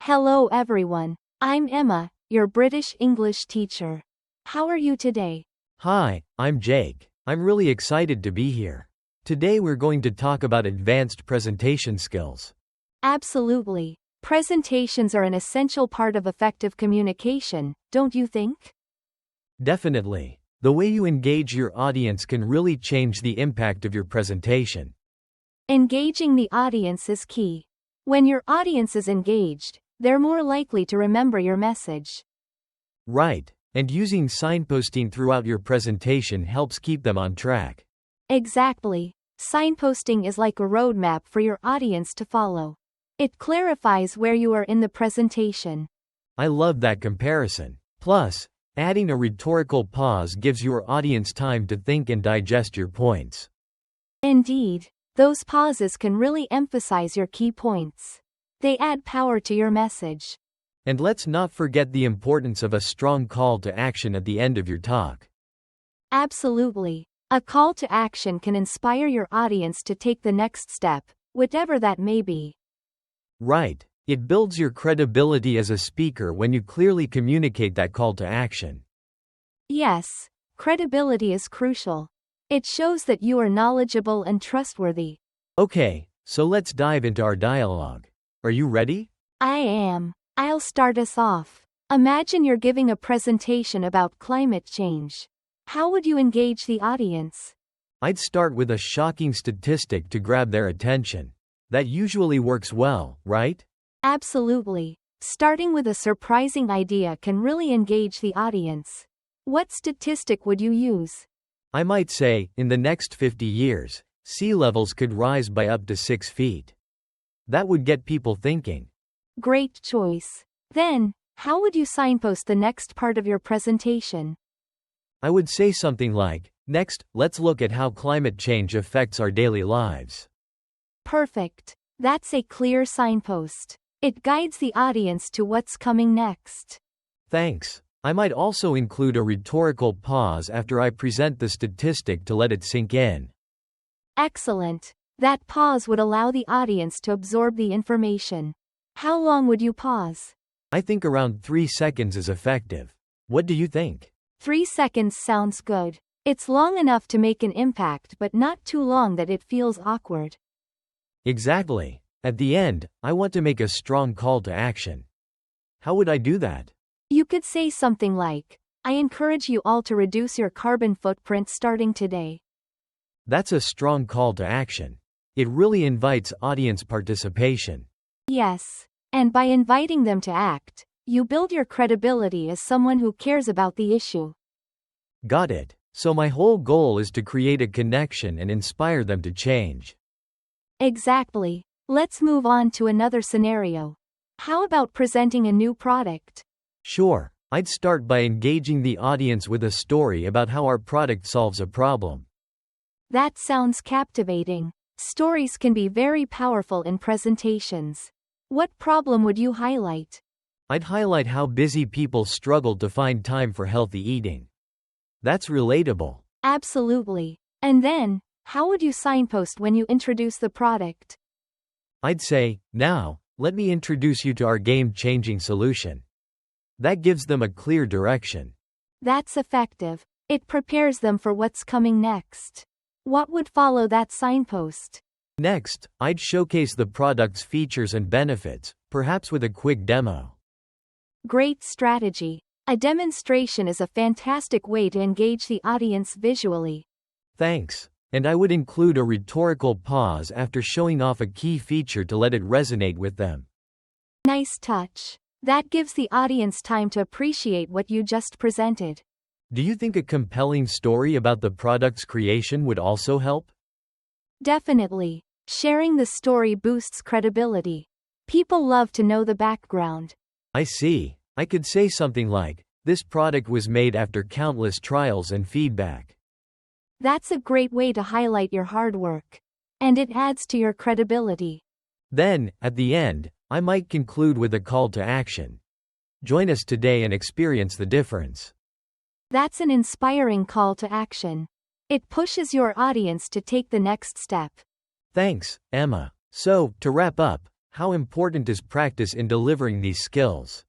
Hello everyone. I'm Emma, your British English teacher. How are you today? Hi, I'm Jake. I'm really excited to be here. Today we're going to talk about advanced presentation skills. Absolutely. Presentations are an essential part of effective communication, don't you think? Definitely. The way you engage your audience can really change the impact of your presentation. Engaging the audience is key. When your audience is engaged, they're more likely to remember your message. Right, and using signposting throughout your presentation helps keep them on track. Exactly. Signposting is like a roadmap for your audience to follow. It clarifies where you are in the presentation. I love that comparison. Plus, adding a rhetorical pause gives your audience time to think and digest your points. Indeed, those pauses can really emphasize your key points. They add power to your message. And let's not forget the importance of a strong call to action at the end of your talk. Absolutely. A call to action can inspire your audience to take the next step, whatever that may be. Right. It builds your credibility as a speaker when you clearly communicate that call to action. Yes, credibility is crucial. It shows that you are knowledgeable and trustworthy. Okay, so let's dive into our dialogue. Are you ready? I am. I'll start us off. Imagine you're giving a presentation about climate change. How would you engage the audience? I'd start with a shocking statistic to grab their attention. That usually works well, right? Absolutely. Starting with a surprising idea can really engage the audience. What statistic would you use? I might say, in the next 50 years, sea levels could rise by up to 6 feet. That would get people thinking. Great choice. Then, how would you signpost the next part of your presentation? I would say something like, next, let's look at how climate change affects our daily lives. Perfect. That's a clear signpost. It guides the audience to what's coming next. Thanks. I might also include a rhetorical pause after I present the statistic to let it sink in. Excellent. That pause would allow the audience to absorb the information. How long would you pause? I think around 3 seconds is effective. What do you think? 3 seconds sounds good. It's long enough to make an impact but not too long that it feels awkward. Exactly. At the end, I want to make a strong call to action. How would I do that? You could say something like, I encourage you all to reduce your carbon footprint starting today. That's a strong call to action. It really invites audience participation. Yes. And by inviting them to act, you build your credibility as someone who cares about the issue. Got it. So my whole goal is to create a connection and inspire them to change. Exactly. Let's move on to another scenario. How about presenting a new product? Sure, I'd start by engaging the audience with a story about how our product solves a problem. That sounds captivating. Stories can be very powerful in presentations. What problem would you highlight? I'd highlight how busy people struggle to find time for healthy eating. That's relatable. Absolutely. And then, how would you signpost when you introduce the product? I'd say, now, let me introduce you to our game-changing solution. That gives them a clear direction. That's effective. It prepares them for what's coming next. What would follow that signpost? Next, I'd showcase the product's features and benefits, perhaps with a quick demo. Great strategy. A demonstration is a fantastic way to engage the audience visually. Thanks. And I would include a rhetorical pause after showing off a key feature to let it resonate with them. Nice touch. That gives the audience time to appreciate what you just presented. Do you think a compelling story about the product's creation would also help? Definitely. Sharing the story boosts credibility. People love to know the background. I see. I could say something like, this product was made after countless trials and feedback. That's a great way to highlight your hard work. And it adds to your credibility. Then, at the end, I might conclude with a call to action. Join us today and experience the difference. That's an inspiring call to action. It pushes your audience to take the next step. Thanks, Emma. So, to wrap up, How important is practice in delivering these skills?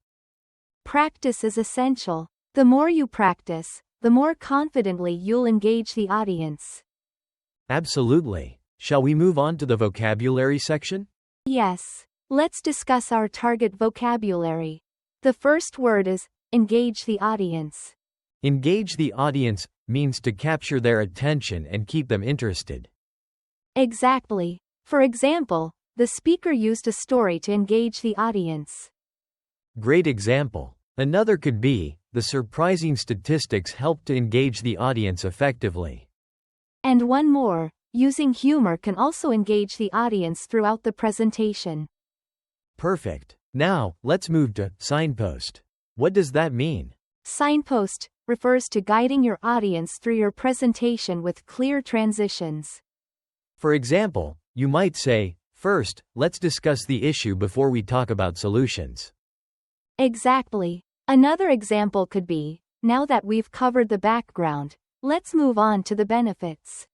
Practice is essential. The more you practice, the more confidently you'll engage the audience. Absolutely. Shall we move on to the vocabulary section? Yes. Let's discuss our target vocabulary. The first word is engage the audience. Engage the audience means to capture their attention and keep them interested. Exactly. For example, the speaker used a story to engage the audience. Great example. Another could be, the surprising statistics helped to engage the audience effectively. And one more, using humor can also engage the audience throughout the presentation. Perfect. Now, let's move to signpost. What does that mean? Signpost refers to guiding your audience through your presentation with clear transitions. For example, you might say, first, let's discuss the issue before we talk about solutions. Exactly. Another example could be, now that we've covered the background, let's move on to the benefits.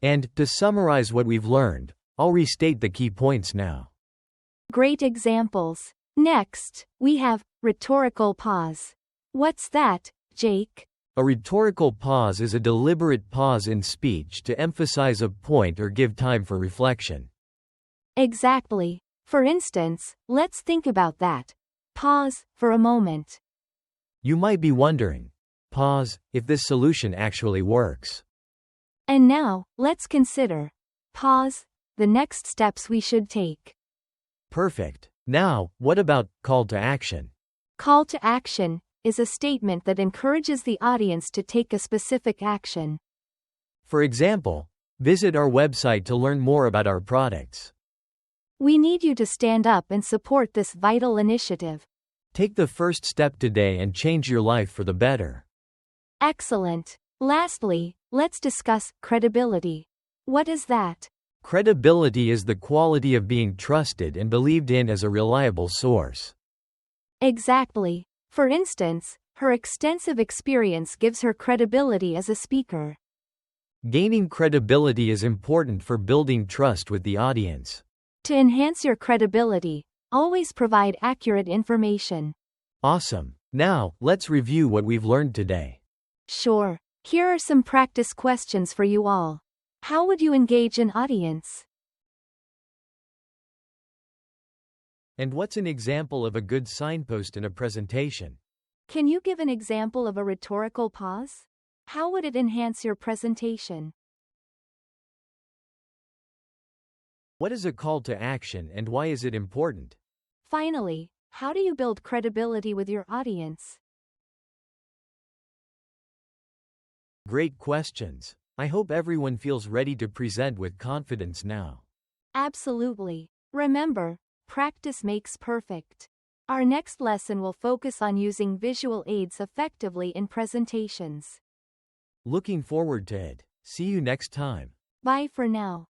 And, to summarize what we've learned, I'll restate the key points now. Great examples. Next, we have rhetorical pause. What's that, Jake? A rhetorical pause is a deliberate pause in speech to emphasize a point or give time for reflection. Exactly. For instance, let's think about that. Pause for a moment. You might be wondering, pause, if this solution actually works. And now, let's consider, pause, the next steps we should take. Perfect. Now, what about call to action? Call to action is a statement that encourages the audience to take a specific action. For example, visit our website to learn more about our products. We need you to stand up and support this vital initiative. Take the first step today and change your life for the better. Excellent. Lastly, let's discuss credibility. What is that? Credibility is the quality of being trusted and believed in as a reliable source. Exactly. For instance, her extensive experience gives her credibility as a speaker. Gaining credibility is important for building trust with the audience. To enhance your credibility, always provide accurate information. Awesome. Now, let's review what we've learned today. Sure. Here are some practice questions for you all. How would you engage an audience? And what's an example of a good signpost in a presentation? Can you give an example of a rhetorical pause? How would it enhance your presentation? What is a call to action and why is it important? Finally, how do you build credibility with your audience? Great questions. I hope everyone feels ready to present with confidence now. Absolutely. Remember, practice makes perfect. Our next lesson will focus on using visual aids effectively in presentations. Looking forward to it. See you next time. Bye for now.